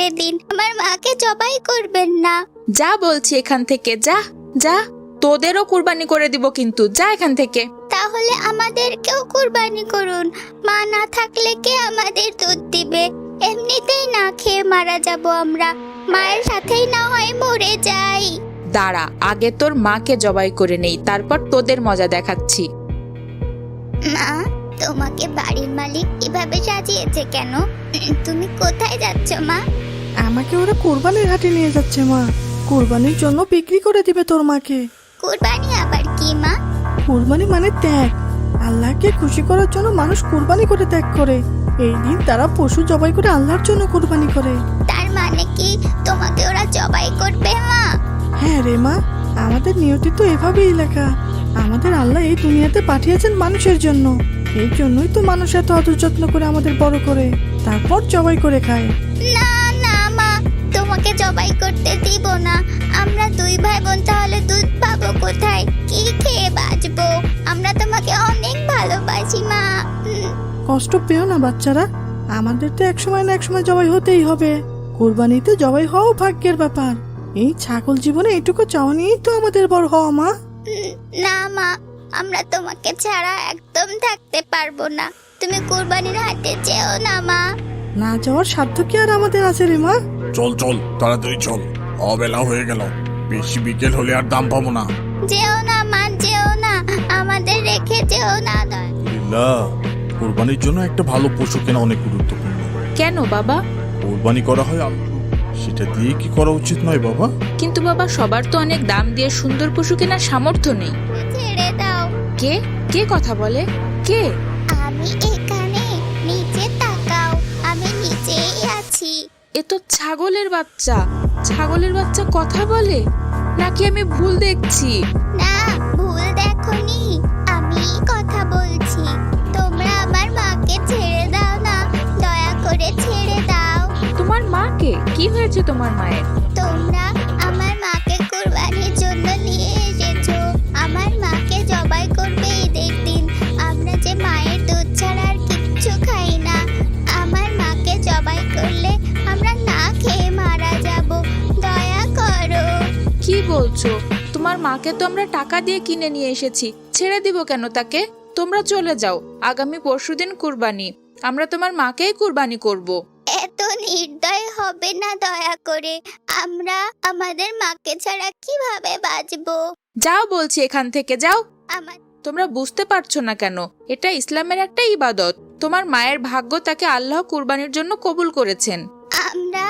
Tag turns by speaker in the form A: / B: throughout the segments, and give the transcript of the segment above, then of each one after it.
A: ছেড়ে দিন, আমার মাকে জবাই করবেন না।
B: যা বলছি এখান থেকে, যা যা, তোদেরও কুরবানি করে দিব কিন্তু, যা এখান থেকে।
A: তাহলে আমাদেরকেও কুরবানি করুন, মা না থাকলে কে আমাদের দুধ দিবে? এমনিতেই না খেয়ে মারা যাব আমরা, মায়ের সাথেই না হয় মরে যাই।
B: দাঁড়া, আগে তোর মাকে জবাই করে নেই, তারপর তোদের মজা দেখাচ্ছি।
A: মা, তোমাকে বাড়ির মালিক কিভাবে সাজিয়েছে কেন? তুমি কোথায় যাচ্ছ মা?
C: আমাকে ওরা কোরবানির হাটে নিয়ে যাচ্ছে মা, কোরবানির জন্য বিক্রি করে দিবে তোর মাকে।
A: কুরবানি আবার কি মা?
C: কোরবানি মানে ত্যাগ। আল্লাহকে খুশি করার জন্য মানুষ কোরবানি করে ত্যাগ করে। এই দিন তারা পশু জবাই করে আল্লাহর জন্য কোরবানি করে।
A: তার মানে কি তোমাকে ওরা জবাই করবে মা?
C: হ্যাঁ রে মা, আমাদের নিয়তি তো এভাবেই লেখা। আমাদের আল্লাহ এই দুনিয়াতে পাঠিয়েছেন মানুষের জন্য, এই জন্যই তো মানুষ এত আদর যত্ন করে আমাদের বড় করে, তারপর জবাই করে খায়।
A: না না মা, তোমাকে জবাই করতে দিব না। আমরা দুই ভাই বোন তাহলে দুধ পাবো কোথায়? কি খেয়ে বাঁচবো? আমরা তোমাকে অনেক ভালোবাসি মা।
C: কষ্ট পেও না বাচ্চারা, আমাদের তো একসময় না একসময় জবাই হতেই হবে। কোরবানিতে জবাই হওয়াও ভাগ্যের ব্যাপার। এই ছাগল জীবনে এইটুকু চাওয়া নিয়েই তো আমাদের বড় হওয়া মা।
A: না মা, আমরা তোমাকে ছাড়া একদম থাকতে পারবো না। তুমি কুরবানির হাটে যেও না মা।
C: না যাওয়ার সাধ্য কি আর আমাদের আছে রে মা?
D: চল চল, তাড়াতাড়ি চল, অবেলা হয়ে গেল, বেশি বিকেল হলে আর দাম পাবো না।
A: যেও না মা, যেও না, আমাদের রেখে যেও না।
D: লিল্লা, কোরবানির জন্য একটা ভালো পশু কেনা অনেক গুরুত্বপূর্ণ।
B: কেন বাবা?
D: কোরবানি করা হয় আল্লাহ, সেটা দিয়ে কি করা উচিত নয় বাবা?
B: কিন্তু বাবা, সবার তো অনেক দাম দিয়ে সুন্দর পশু কেনার সামর্থ্য নেই।
A: ছেড়ে দাও।
B: কে কে কথা বলে? কে?
A: আমি এখানে, নিচে তাকাও, আমি নিচেই আছি।
B: এ তো ছাগলের বাচ্চা। ছাগলের বাচ্চা কথা বলে নাকি আমি ভুল দেখছি?
A: না, ভুল দেখোনি, আমি কথা বলছি। তোমরা আমার মাকে ছেড়ে দাও না, দয়া করে ছেড়ে দাও।
B: তোমার মাকে? কি হয়েছে তোমার মায়ের?
A: তোমরা আমার মাকে কুরবানির জন্য নিয়ে এসেছো। আমার মাকে জবাই করবে ঈদের দিন। আমরা যে মায়ের দুধ ছাড়া আর কিচ্ছু খাই না। আমার মাকে জবাই করলে আমরা না খেয়ে মারা যাব। দয়া করো।
B: কি বলছো? তোমার মাকে তো আমরা টাকা দিয়ে কিনে নিয়ে এসেছি, ছেড়ে দিব কেন তাকে? তোমরা চলে যাও, আগামী পরশুদিন কুরবানি, আমরা তোমার মাকেই কুরবানি করব।
A: এত নির্দয় হবে না দয়া করে। আমরা আমাদের মাকে ছাড়া কিভাবে বাঁচবো?
B: যাও বলছি এখান থেকে, যাও।
A: আমার
B: তোমরা বুঝতে পারছো না কেন? এটা ইসলামের একটা ইবাদত। তোমার মায়ের ভাগ্য তাকে আল্লাহ কুরবানির জন্য কবুল করেছেন।
A: আমরা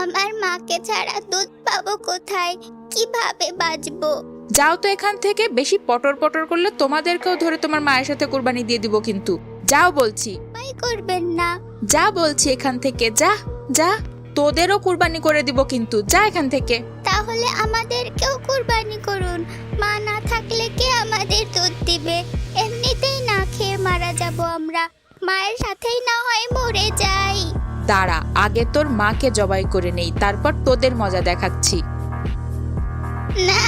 A: আমার মাকে ছাড়া দুধ পাবো কোথায়? কিভাবে বাঁচবো?
B: যাও তো এখান থেকে, বেশি পটর পটর করলে তোমাদেরকেও ধরে তোমার মায়ের সাথে কুরবানি দিয়ে দিব কিন্তু। যাও বলছি।
A: ভয় করবেন না।
B: যা বলছি এখান থেকে, যা যা, তোদেরও কুরবানি করে দিব কিন্তু, যা এখান থেকে।
A: তাহলে আমাদেরকেও কুরবানি করুন, মা না থাকলে কে আমাদের দুধ দিবে? এমনিতেই না খেয়ে মারা যাব আমরা, মায়ের সাথেই না হয় মরে যাই।
B: দাঁড়া, আগে তোর মাকে জবাই করে নেই, তারপর তোদের মজা দেখাচ্ছি।
A: না,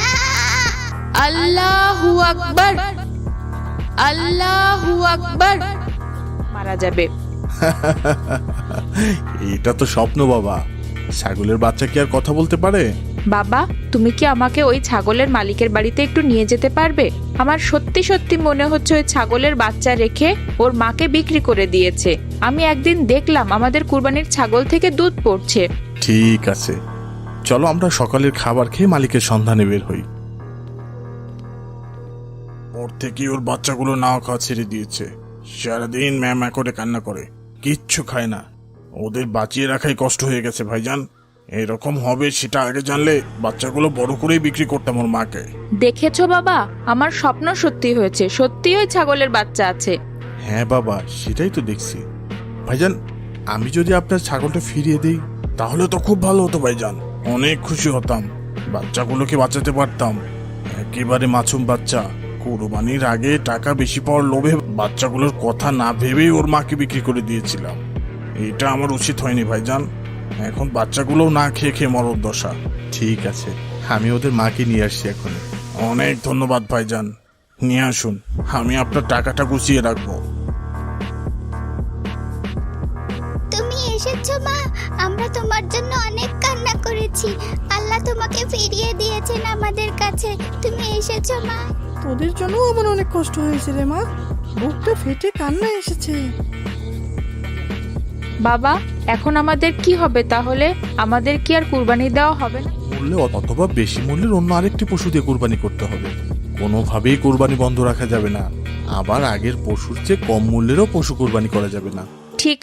B: আল্লাহু আকবার, আল্লাহু আকবার। মারা যাবে।
D: এটা তো স্বপ্ন বাবা, ছাগলের বাচ্চা কি আর কথা বলতে পারে?
B: বাবা, তুমি কি আমাকে ওই ছাগলের মালিকের বাড়িতে একটু নিয়ে যেতে পারবে? আমার সত্যি সত্যি মনে হচ্ছে ওই ছাগলের বাচ্চা রেখে ওর মাকে বিক্রি করে দিয়েছে। আমি একদিন দেখলাম আমাদের কুরবানির ছাগল থেকে দুধ পড়ছে।
D: ঠিক আছে, চলো আমরা সকালের খাবার খেয়ে মালিকের সন্ধানে বের হই। ওর থেকে ওর বাচ্চাগুলো নাও খাওয়া ছেড়ে দিয়েছে। সারাদিন ম্যামা করে কান্না করে, কিচ্ছু খায় না। ওদের বাঁচিয়ে রাখাই কষ্ট হয়ে গেছে ভাইজান। এরকম হবে সেটা আগে জানলে বাচ্চাগুলো বড় করেই বিক্রি করতাম ওর মাকে।
B: দেখেছো বাবা, আমার স্বপ্ন সত্যি হয়েছে, সত্যি ওই ছাগলের বাচ্চা আছে।
D: হ্যাঁ বাবা, সেটাই তো দেখছি। ভাইজান, আমি যদি আপনার ছাগলটা ফিরিয়ে দিই তাহলে তো খুব ভালো হতো ভাইজান, অনেক খুশি হতাম। বাচ্চাগুলোকে বাঁচাতে পারতাম, একেবারে মাসুম বাচ্চা। কুরবানির আগে টাকা বেশি পাওয়ার লোভে বাচ্চাগুলোর কথা না ভেবেই ওর মাকে বিক্রি করে দিয়েছিলাম। এটা আমার উচিত হয়নি ভাইজান। এখন বাচ্চাগুলোও না খেয়ে খেয়ে মরণ দশা। ঠিক আছে, আমি ওদের মাকে নিয়ে আসছি এখন। অনেক ধন্যবাদ ভাইজান, নিয়ে আসুন, আমি আপনার টাকাটা গুছিয়ে রাখবো।
A: তুমি এসেছো মা, আমরা তোমার জন্য অনেক পেয়েছি। আল্লাহ তোমাকে ফিরিয়ে দিয়েছেন আমাদের কাছে। তুমি এসেছো মা।
C: তোদের জন্য আমার অনেক কষ্ট হয়েছে রে মা, বুকটা ফেটে কান্না এসেছে।
B: বাবা, এখন আমাদের কি হবে তাহলে? আমাদের কি আর কুরবানি দেওয়া হবে না?
D: মূল্যে অথবা বেশি মূল্যের অন্য আরেকটি পশু দিয়ে কোরবানি করতে হবে। কোনোভাবেই কোরবানি বন্ধ রাখা যাবে না। আবার আগের পশুর চেয়ে কম মূল্যেরও পশু কোরবানি করা যাবে না।
B: ঠিক